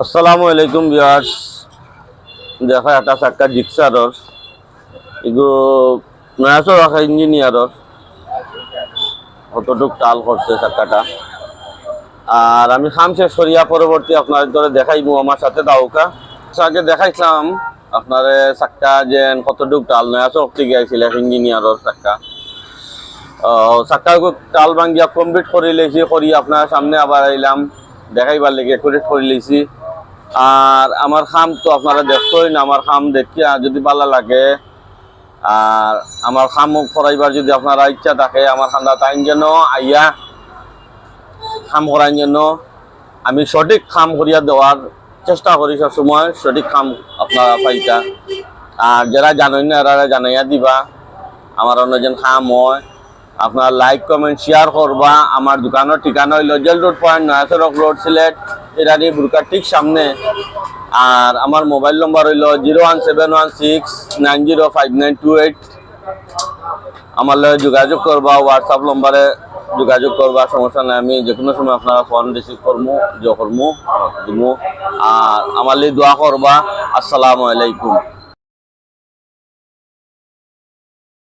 আসসালামু আলাইকুম ভিউয়ার্স। দেখা একটা চাক্কা জিক্সারর এগো নয়াশো রাখা ইঞ্জিনিয়ারর কতটুক টাল করছে চাক্কাটা। আর আমি খাম শেষ করিয়া পরবর্তী আপনার ধরে দেখাইবো, আমার সাথে দাউকা আগে দেখাইছিলাম আপনার চাক্কা যে কতটুক টাল নয়াশো অক্তি গিয়েছিল ইঞ্জিনিয়ারর চাক্কা। চাক্কা টাল ভাঙ্গিয়া কমপ্লিট করে লেছি, করি আপনার সামনে আবার আইলাম দেখাইবার লেগে কমপ্লিট করে লেছি। আর আমার খাম তো আপনারা দেখতেই না, আমার খাম দেখিয়া যদি ভালো লাগে আর আমার খাম করাইবার যদি আপনারা ইচ্ছা থাকে আমার খান্দা তাই যেন আইয়া খাম করাই যেন আমি সঠিক খাম করিয়া দেওয়ার চেষ্টা করি, সবসময় সঠিক খাম আপনারা পাইতা। আর যারা জানেন না এরা জানাইয়া দিবা আমার অন্য যেন খাম হয়। আপনার লাইক কমেন্ট শেয়ার করবা। আমার দোকানের ঠিকানা হইল jail road point, Nayasarak road, Sylhet, এরানি বুরকার ঠিক সামনে। আর আমার মোবাইল নম্বর হইল 01716905928। আমার লগে যোগাযোগ করবা, হোয়াটসঅ্যাপ নম্বরে যোগাযোগ করবা, সমস্যা নাই। আমি যে কোনো সময় আপনারা ফোন রিসিভ করবো, করবো। আর আমার লিয়ে দোয়া করবা। আসসালামু আলাইকুম।